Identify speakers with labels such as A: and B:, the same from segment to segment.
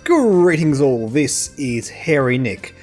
A: Greetings all, this is Hairy Nick.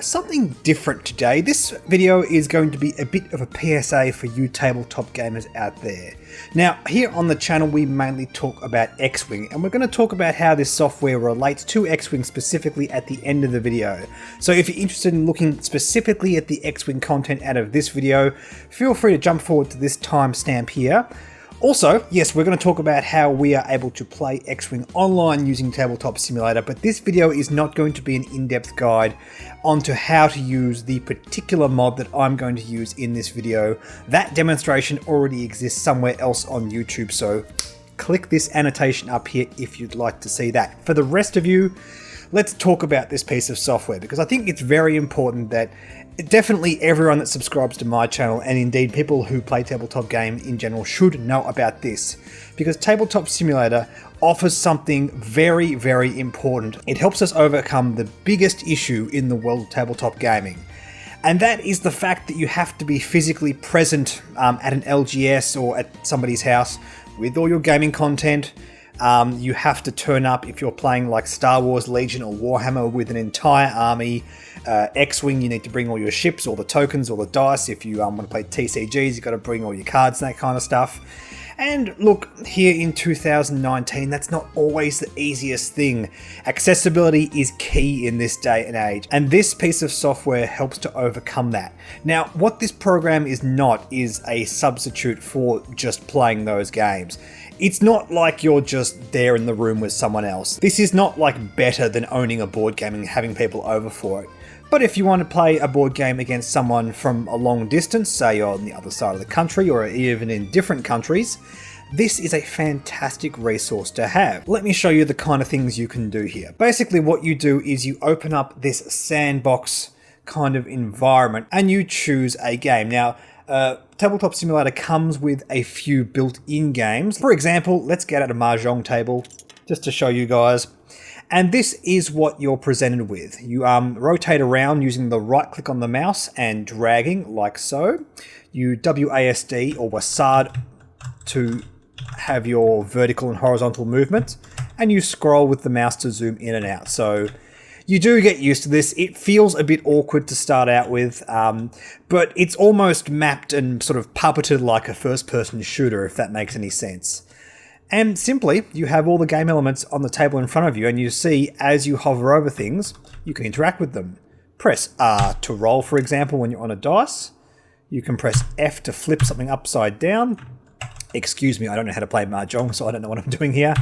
A: Something different today. This video is going to be a bit of a PSA for you tabletop gamers out there. Now, here on the channel we mainly talk about Xwing, and we're going to talk about how this software relates to Xwing specifically at the end of the video. So if you're interested in looking specifically at the Xwing content out of this video, feel free to jump forward to this timestamp here. Also, yes, we're going to talk about how we are able to play Xwing online using Tabletop Simulator, but this video is not going to be an in-depth guide onto how to use the particular mod that I'm going to use in this video. That demonstration already exists somewhere else on YouTube, so click this annotation up here if you'd like to see that. For the rest of you, let's talk about this piece of software, because I think it's very important that definitely everyone that subscribes to my channel, and indeed people who play tabletop game in general, should know about this, because Tabletop Simulator offers something very, very important. It helps us overcome the biggest issue in the world of tabletop gaming, and that is the fact that you have to be physically present at an LGS or at somebody's house with all your gaming content. You have to turn up if you're playing like Star Wars, Legion or Warhammer with an entire army. Xwing, you need to bring all your ships, all the tokens, all the dice. If you want to play TCGs, you've got to bring all your cards and that kind of stuff. And look, here in 2019, that's not always the easiest thing. Accessibility is key in this day and age, and this piece of software helps to overcome that. Now, what this program is not is a substitute for just playing those games. It's not like you're just there in the room with someone else. This is not like better than owning a board game and having people over for it. But if you want to play a board game against someone from a long distance, say you're on the other side of the country or even in different countries, this is a fantastic resource to have. Let me show you the kind of things you can do here. Basically what you do is you open up this sandbox kind of environment and you choose a game. Now, Tabletop Simulator comes with a few built-in games. For example, let's get out a Mahjong table just to show you guys. And this is what you're presented with. You rotate around using the right click on the mouse and dragging like so. You WASD or WASD to have your vertical and horizontal movement, and you scroll with the mouse to zoom in and out. So you do get used to this. It feels a bit awkward to start out with, but it's almost mapped and sort of puppeted like a first-person shooter, if that makes any sense. And simply, you have all the game elements on the table in front of you, and you see as you hover over things, you can interact with them. Press R to roll, for example, when you're on a dice. You can press F to flip something upside down. Excuse me, I don't know how to play Mahjong, so I don't know what I'm doing here.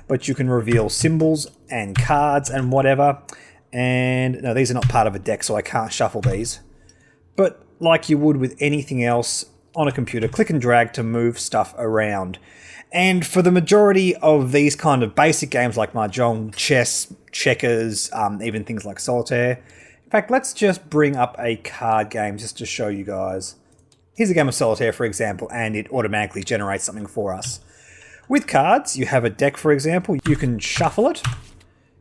A: But you can reveal symbols and cards and whatever. And no, these are not part of a deck, so I can't shuffle these. But like you would with anything else on a computer, click and drag to move stuff around. And for the majority of these kind of basic games like Mahjong, chess, checkers, even things like solitaire. In fact, let's just bring up a card game just to show you guys. Here's a game of solitaire, for example, and it automatically generates something for us. With cards, you have a deck, for example. You can shuffle it.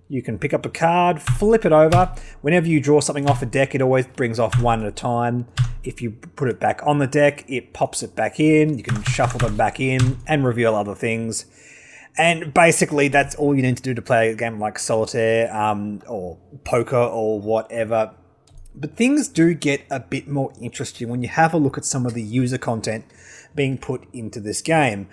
A: You can pick up a card, flip it over. Whenever you draw something off a deck, it always brings off one at a time. If you put it back on the deck, it pops it back in. You can shuffle them back in and reveal other things. And basically, that's all you need to do to play a game like solitaire or poker or whatever. But things do get a bit more interesting when you have a look at some of the user content being put into this game.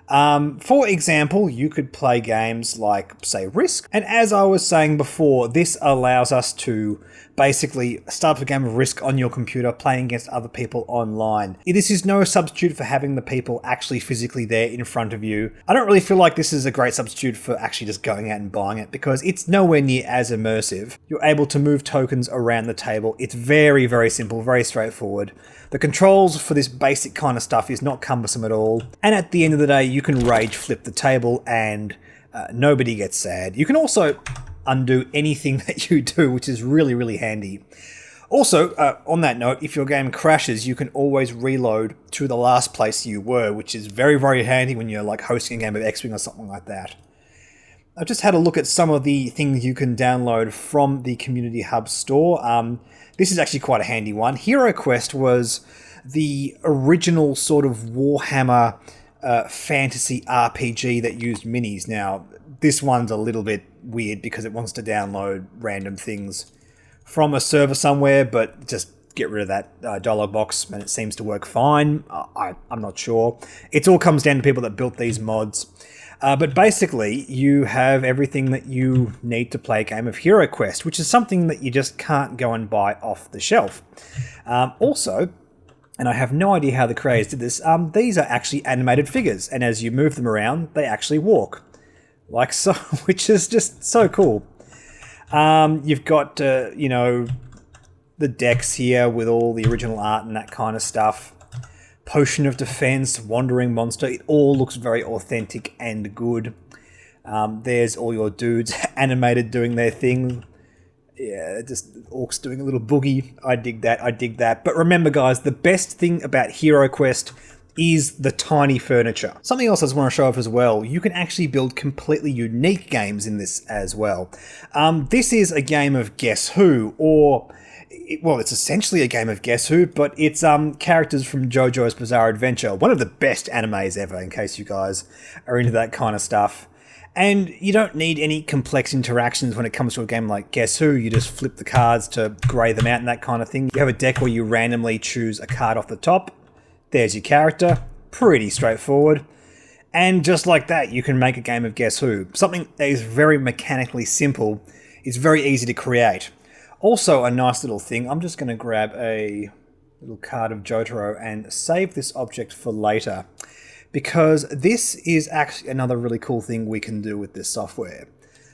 A: For example, you could play games like, say, Risk. And as I was saying before, this allows us to basically start a game of Risk on your computer playing against other people online. This is no substitute for having the people actually physically there in front of you. I don't really feel like this is a great substitute for actually just going out and buying it, because it's nowhere near as immersive. You're able to move tokens around the table. It's very, very simple, very straightforward. The controls for this basic kind of stuff is not cumbersome at all. And at the end of the day, you can rage flip the table and nobody gets sad. You can also undo anything that you do, which is really, really handy. Also, on that note, if your game crashes, you can always reload to the last place you were, which is very, very handy when you're like hosting a game of Xwing or something like that. I've just had a look at some of the things you can download from the Community Hub store. This is actually quite a handy one. Hero Quest was the original sort of Warhammer fantasy RPG that used minis. Now, this one's a little bit weird because it wants to download random things from a server somewhere, but just get rid of that dialog box and it seems to work fine. I'm not sure. It all comes down to people that built these mods. But basically, you have everything that you need to play a game of Hero Quest, which is something that you just can't go and buy off the shelf. Also, and I have no idea how the creators did this, these are actually animated figures, and as you move them around, they actually walk. Like so, which is just so cool. You've got, you know, the decks here with all the original art and that kind of stuff. Potion of Defense, Wandering Monster, it all looks very authentic and good. There's all your dudes animated doing their thing. Yeah, just orcs doing a little boogie. I dig that. But remember guys, the best thing about Hero Quest is the tiny furniture. Something else I just want to show off as well, you can actually build completely unique games in this as well. This is a game of Guess Who, or well, it's essentially a game of Guess Who, but it's characters from JoJo's Bizarre Adventure, one of the best animes ever, in case you guys are into that kind of stuff. And you don't need any complex interactions when it comes to a game like Guess Who. You just flip the cards to grey them out and that kind of thing. You have a deck where you randomly choose a card off the top. There's your character. Pretty straightforward. And just like that, you can make a game of Guess Who. Something that is very mechanically simple. It's very easy to create. Also, a nice little thing, I'm just going to grab a little card of Jotaro and save this object for later, because this is actually another really cool thing we can do with this software.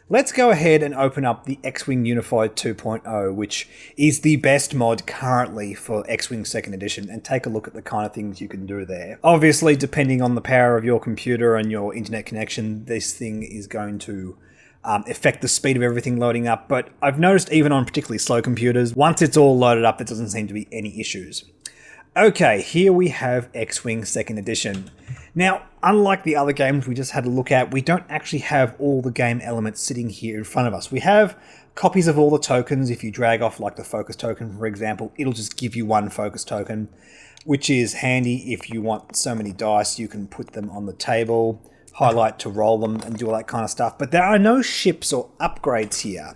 A: Let's go ahead and open up the Xwing Unified 2.0, which is the best mod currently for Xwing 2nd Edition, and take a look at the kind of things you can do there. Obviously, depending on the power of your computer and your internet connection, this thing is going to affect the speed of everything loading up, but I've noticed even on particularly slow computers, once it's all loaded up, there doesn't seem to be any issues. Okay, here we have Xwing 2nd Edition. Now, unlike the other games we just had a look at, we don't actually have all the game elements sitting here in front of us. We have copies of all the tokens. If you drag off like the focus token, for example, it'll just give you one focus token, which is handy if you want so many dice, you can put them on the table, highlight to roll them and do all that kind of stuff. But there are no ships or upgrades here.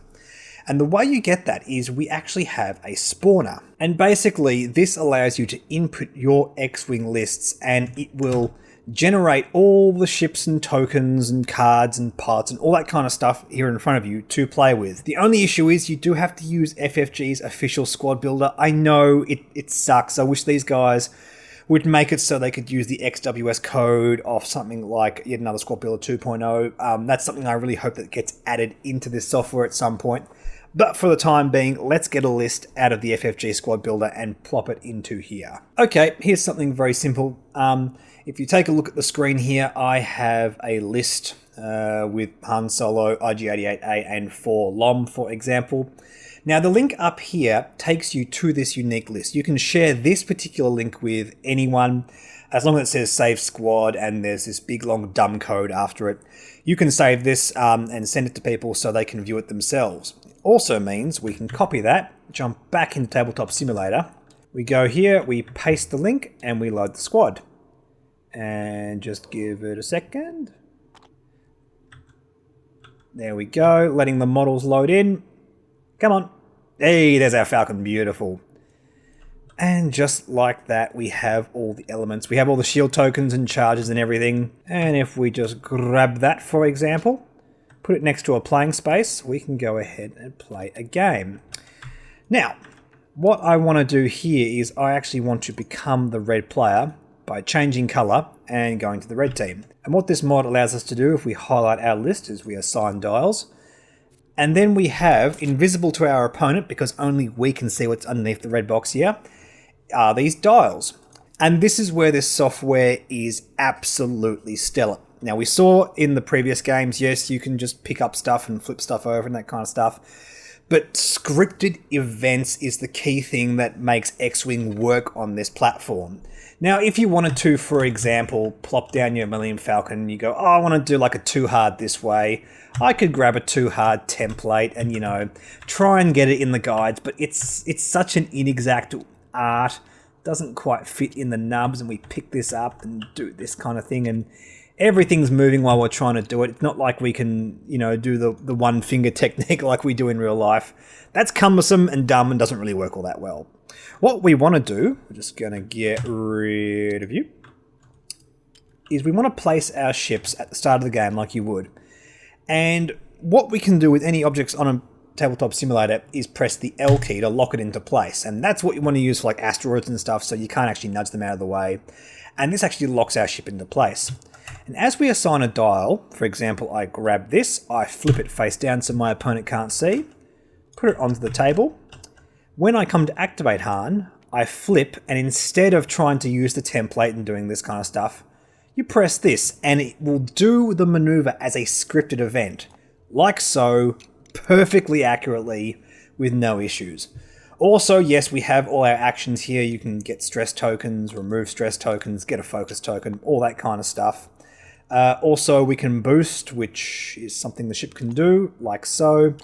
A: And the way you get that is we actually have a spawner. And basically this allows you to input your Xwing lists and it will generate all the ships and tokens and cards and parts and all that kind of stuff here in front of you to play with. The only issue is you do have to use FFG's official squad builder. I know it sucks. I wish these guys would make it so they could use the XWS code of something like yet another Squad Builder 2.0. That's something I really hope that gets added into this software at some point. But for the time being, let's get a list out of the FFG Squad Builder and plop it into here. Okay, here's something very simple. If you take a look at the screen here, I have a list with Han Solo, IG-88A, and 4 LOM, for example. Now, the link up here takes you to this unique list. You can share this particular link with anyone, as long as it says save squad and there's this big long dumb code after it. You can save this and send it to people so they can view it themselves. Also means we can copy that, jump back into Tabletop Simulator. We go here, we paste the link, and we load the squad. And just give it a second. There we go, letting the models load in. Come on. Hey, there's our Falcon. Beautiful. And just like that, we have all the elements. We have all the shield tokens and charges and everything. And if we just grab that, for example, put it next to a playing space, we can go ahead and play a game. Now, what I want to do here is I actually want to become the red player by changing color and going to the red team. And what this mod allows us to do, if we highlight our list, is we assign dials. And then we have, invisible to our opponent, because only we can see what's underneath the red box here, are these dials. And this is where this software is absolutely stellar. Now, we saw in the previous games, yes, you can just pick up stuff and flip stuff over and that kind of stuff. But scripted events is the key thing that makes Xwing work on this platform. Now, if you wanted to, for example, plop down your Millennium Falcon and you go, oh, I want to do like a 2-hard this way, I could grab a 2-hard template and, you know, try and get it in the guides, but it's such an inexact art, doesn't quite fit in the nubs, and we pick this up and do this kind of thing, and Everything's moving while we're trying to do it. It's not like we can, do the one finger technique like we do in real life. That's cumbersome and dumb and doesn't really work all that well. What we want to do, we're just going to get rid of you, is we want to place our ships at the start of the game like you would. And what we can do with any objects on a Tabletop Simulator is press the L key to lock it into place. And that's what you want to use for like asteroids and stuff, so you can't actually nudge them out of the way. And this actually locks our ship into place. And as we assign a dial, for example, I grab this, I flip it face down so my opponent can't see, put it onto the table. When I come to activate Han, I flip, and instead of trying to use the template and doing this kind of stuff, you press this, and it will do the maneuver as a scripted event, like so, perfectly accurately, with no issues. Also, yes, we have all our actions here. You can get stress tokens, remove stress tokens, get a focus token, all that kind of stuff. Also, we can boost, which is something the ship can do, like so.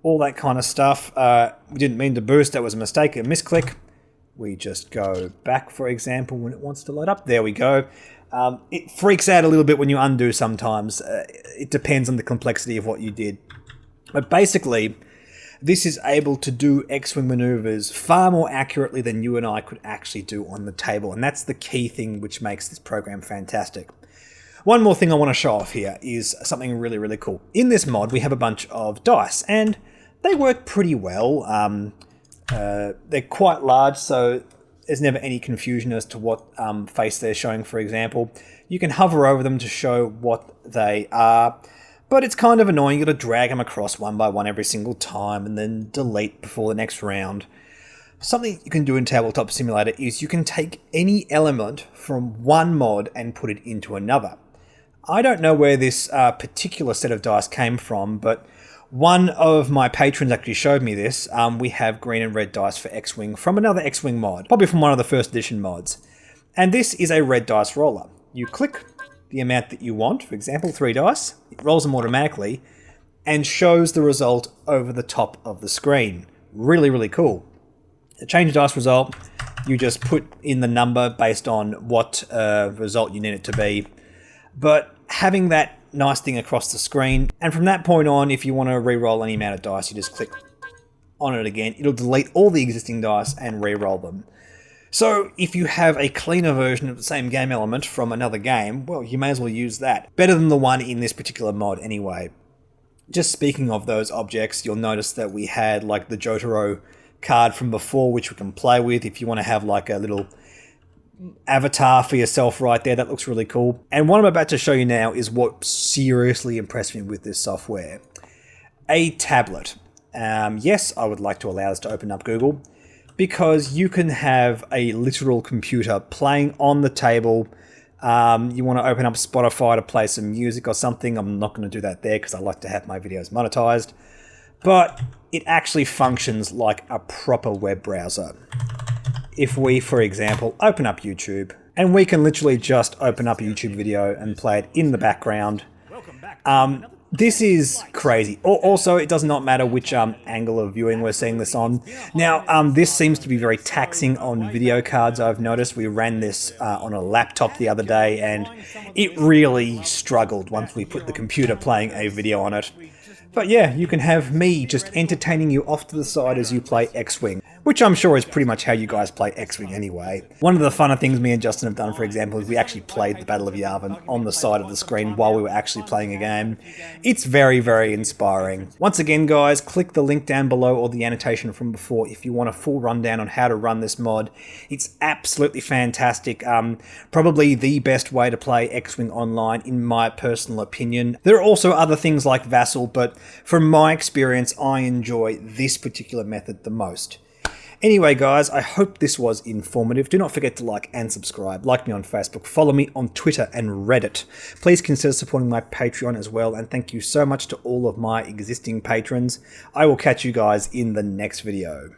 A: All that kind of stuff. We didn't mean to boost, that was a mistake, a misclick. We just go back, for example, when it wants to load up. There we go. It freaks out a little bit when you undo sometimes. It depends on the complexity of what you did. But basically, this is able to do Xwing maneuvers far more accurately than you and I could actually do on the table. And that's the key thing which makes this program fantastic. One more thing I want to show off here is something really, really cool. In this mod, we have a bunch of dice, and they work pretty well. They're quite large, so there's never any confusion as to what face they're showing, for example. You can hover over them to show what they are, but it's kind of annoying. You've got to drag them across one by one every single time and then delete before the next round. Something you can do in Tabletop Simulator is you can take any element from one mod and put it into another. I don't know where this particular set of dice came from, but one of my patrons actually showed me this. We have green and red dice for Xwing from another Xwing mod, probably from one of the first edition mods. And this is a red dice roller. You click the amount that you want, for example, 3 dice, it rolls them automatically and shows the result over the top of the screen. Really, really cool. To change dice result, you just put in the number based on what result you need it to be. But having that nice thing across the screen, and from that point on, if you want to re-roll any amount of dice, you just click on it again. It'll delete all the existing dice and re-roll them. So if you have a cleaner version of the same game element from another game, well, you may as well use that. Better than the one in this particular mod anyway. Just speaking of those objects, you'll notice that we had like the Jotaro card from before, which we can play with if you want to have like a little avatar for yourself right there. That looks really cool. And what I'm about to show you now is what seriously impressed me with this software. A tablet. Yes, I would like to allow us to open up Google, because you can have a literal computer playing on the table. You want to open up Spotify to play some music or something. I'm not going to do that there because I like to have my videos monetized. But it actually functions like a proper web browser. If we, for example, open up YouTube, and we can literally just open up a YouTube video and play it in the background. This is crazy. Also, it does not matter which angle of viewing we're seeing this on. Now, this seems to be very taxing on video cards, I've noticed. We ran this on a laptop the other day, and it really struggled once we put the computer playing a video on it. But yeah, you can have me just entertaining you off to the side as you play Xwing, which I'm sure is pretty much how you guys play Xwing anyway. One of the funner things me and Justin have done, for example, is we actually played the Battle of Yavin on the side of the screen while we were actually playing a game. It's very, very inspiring. Once again, guys, click the link down below or the annotation from before if you want a full rundown on how to run this mod. It's absolutely fantastic. Probably the best way to play Xwing online, in my personal opinion. There are also other things like Vassal, but from my experience, I enjoy this particular method the most. Anyway, guys, I hope this was informative. Do not forget to like and subscribe. Like me on Facebook, follow me on Twitter and Reddit. Please consider supporting my Patreon as well, and thank you so much to all of my existing patrons. I will catch you guys in the next video.